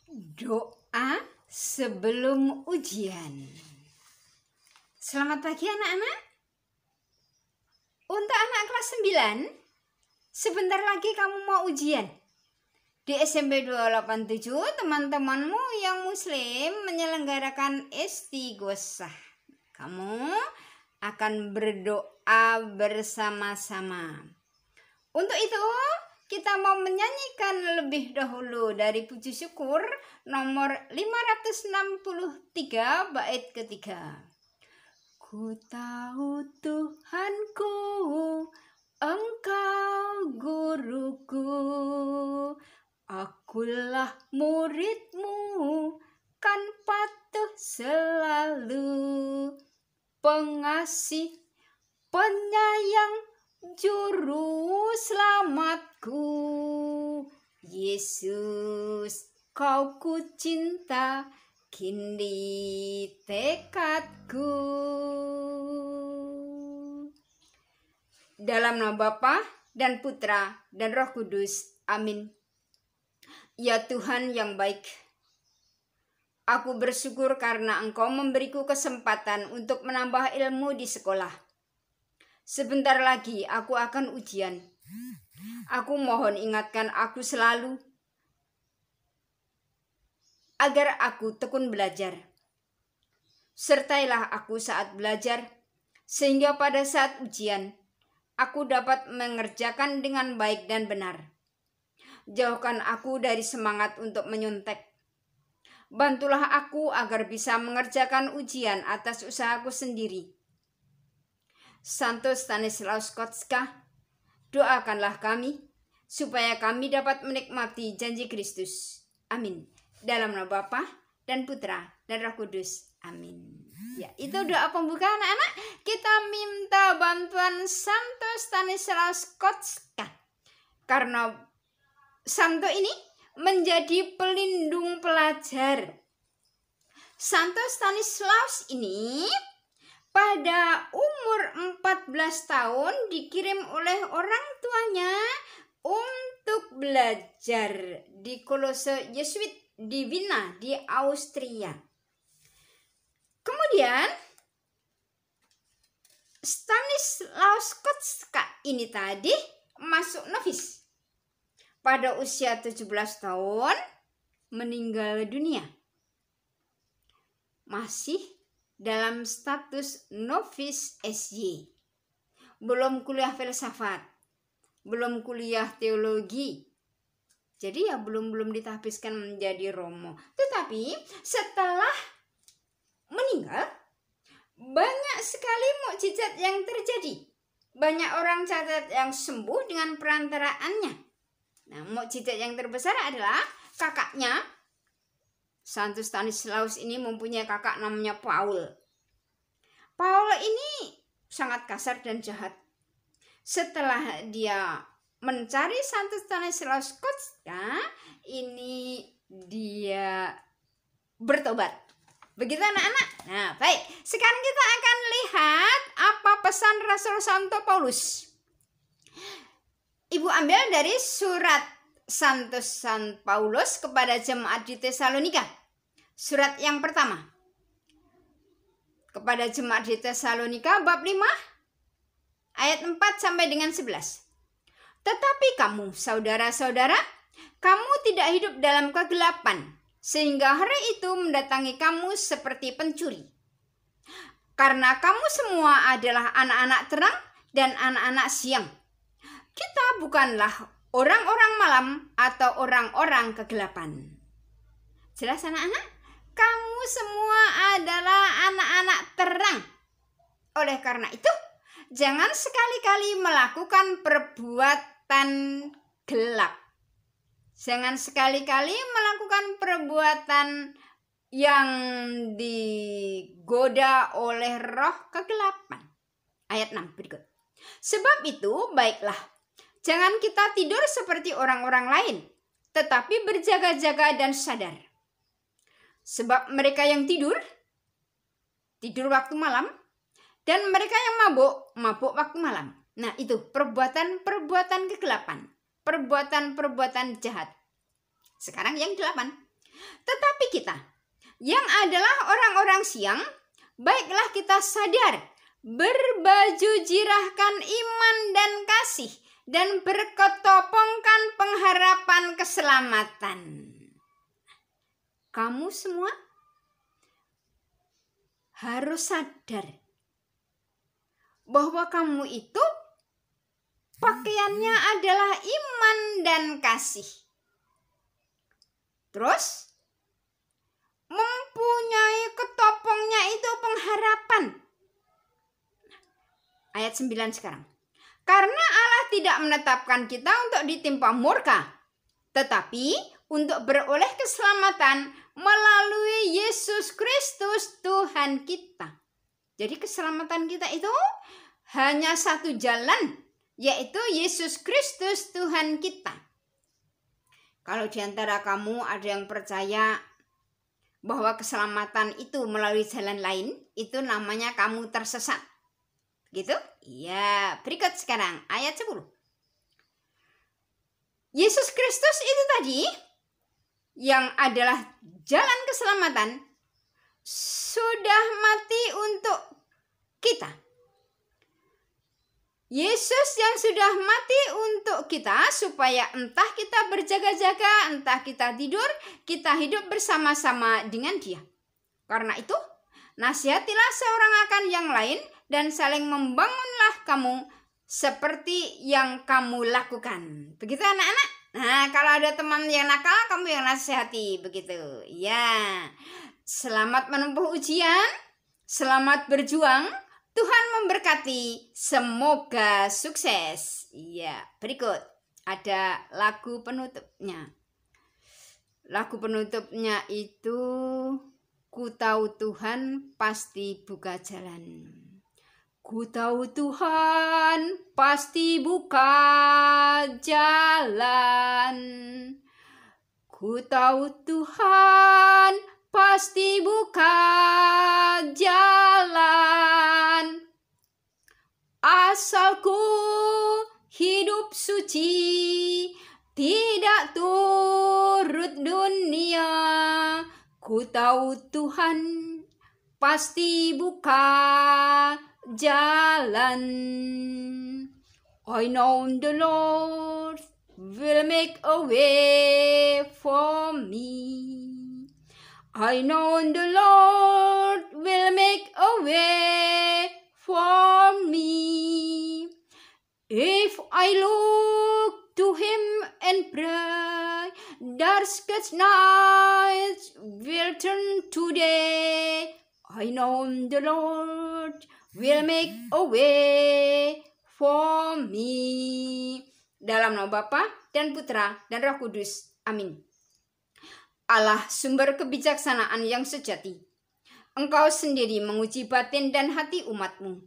Doa sebelum ujian. Selamat pagi anak-anak. Untuk anak kelas 9, sebentar lagi kamu mau ujian. Di SMP 287, teman-temanmu yang muslim menyelenggarakan istighosah. Kamu akan berdoa bersama-sama. Untuk itu, kita mau menyanyikan lebih dahulu dari puji syukur nomor 563 bait ketiga. Ku tahu Tuhanku, Engkau guruku, akulah muridmu, kan patuh selalu, pengasih, penyayang, Juru selamatku, Yesus, Kau ku cinta, kini tekadku. Dalam nama Bapa dan Putra dan Roh Kudus. Amin. Ya Tuhan yang baik, aku bersyukur karena Engkau memberiku kesempatan untuk menambah ilmu di sekolah. Sebentar lagi aku akan ujian. Aku mohon ingatkan aku selalu agar aku tekun belajar. Sertailah aku saat belajar, sehingga pada saat ujian aku dapat mengerjakan dengan baik dan benar. Jauhkan aku dari semangat untuk menyontek. Bantulah aku agar bisa mengerjakan ujian atas usahaku sendiri. Santo Stanislaus Kotska, doakanlah kami supaya kami dapat menikmati janji Kristus. Amin. Dalam nama Bapa dan Putra dan Roh Kudus. Amin. Ya, itu doa pembuka anak-anak. Kita minta bantuan Santo Stanislaus Kotska. Karena Santo ini menjadi pelindung pelajar. Santo Stanislaus ini pada umur 14 tahun dikirim oleh orang tuanya untuk belajar di kolose Yesuit di Wina di Austria. Kemudian Stanislaus Kotska ini tadi masuk novis. Pada usia 17 tahun meninggal dunia. Masih dalam status novis SY. Belum kuliah filsafat, belum kuliah teologi. Jadi ya belum ditahbiskan menjadi romo. Tetapi setelah meninggal, banyak sekali mukjizat yang terjadi. Banyak orang catat yang sembuh dengan perantaraannya. Nah, mukjizat yang terbesar adalah kakaknya. Santo Stanislaus ini mempunyai kakak namanya Paul. Paul ini sangat kasar dan jahat. Setelah dia mencari Santo Stanislaus Kotska, ini dia bertobat. Begitu anak-anak? Nah, baik. Sekarang kita akan lihat apa pesan Rasul Santo Paulus. Ibu ambil dari surat Santo San Paulus kepada jemaat di Tesalonika. Surat yang pertama. Kepada jemaat di Tesalonika bab 5 ayat 4 sampai dengan 11. Tetapi kamu, saudara-saudara, kamu tidak hidup dalam kegelapan, sehingga hari itu mendatangi kamu seperti pencuri. Karena kamu semua adalah anak-anak terang dan anak-anak siang. Kita bukanlah orang-orang malam atau orang-orang kegelapan. Jelas anak-anak? Kamu semua adalah anak-anak terang. Oleh karena itu, jangan sekali-kali melakukan perbuatan gelap. Jangan sekali-kali melakukan perbuatan yang digoda oleh roh kegelapan. Ayat 6 berikut. Sebab itu, baiklah, jangan kita tidur seperti orang-orang lain, tetapi berjaga-jaga dan sadar. Sebab mereka yang tidur waktu malam, dan mereka yang mabuk waktu malam. Nah, itu perbuatan kegelapan, perbuatan jahat. Sekarang yang 8. Tetapi kita yang adalah orang-orang siang, baiklah kita sadar, berbaju jirahkan iman dan kasih, dan berketopongkan pengharapan keselamatan. Kamu semua harus sadar bahwa kamu itu pakaiannya adalah iman dan kasih. Terus mempunyai ketopongnya itu pengharapan. Ayat 9 sekarang. Karena Allah tidak menetapkan kita untuk ditimpa murka, tetapi untuk beroleh keselamatan melalui Yesus Kristus Tuhan kita. Jadi keselamatan kita itu hanya satu jalan, yaitu Yesus Kristus Tuhan kita. Kalau di antara kamu ada yang percaya bahwa keselamatan itu melalui jalan lain, itu namanya kamu tersesat. Gitu? Iya, berikut sekarang ayat 10. Yesus Kristus itu tadi yang adalah jalan keselamatan sudah mati untuk kita. Yesus yang sudah mati untuk kita supaya entah kita berjaga-jaga, entah kita tidur, kita hidup bersama-sama dengan Dia. Karena itu, nasihatilah seorang akan yang lain dan saling membangunlah kamu seperti yang kamu lakukan. Begitu anak-anak? Nah, kalau ada teman yang nakal, kamu yang nasihati. Begitu. Ya. Selamat menempuh ujian. Selamat berjuang. Tuhan memberkati. Semoga sukses. Iya. Berikut. Ada lagu penutupnya. Lagu penutupnya itu Ku tahu Tuhan pasti buka jalan. Ku tahu Tuhan pasti buka jalan. Ku tahu Tuhan pasti buka jalan. Asalku hidup suci, tidak turut dunia. Ku tahu Tuhan pasti buka jalan. I know the Lord will make a way for me. I know the Lord will make a way for me. If I look to Him and pray, darkest nights will turn to day. I know the Lord will make a way for me. Dalam nama Bapa dan Putra dan Roh Kudus. Amin. Allah sumber kebijaksanaan yang sejati, Engkau sendiri menguji batin dan hati umat-Mu.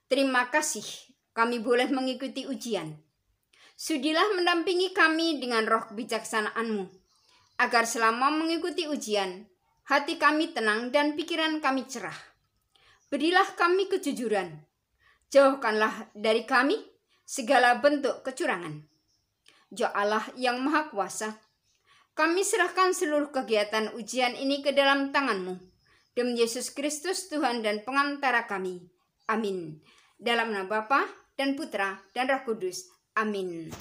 Terima kasih kami boleh mengikuti ujian. Sudilah mendampingi kami dengan roh kebijaksanaan-Mu, agar selama mengikuti ujian, hati kami tenang dan pikiran kami cerah. Berilah kami kejujuran. Jauhkanlah dari kami segala bentuk kecurangan. Ya Allah yang Maha Kuasa, kami serahkan seluruh kegiatan ujian ini ke dalam tangan-Mu. Demi Yesus Kristus Tuhan dan pengantara kami. Amin. Dalam nama Bapa dan Putra dan Roh Kudus. Amin.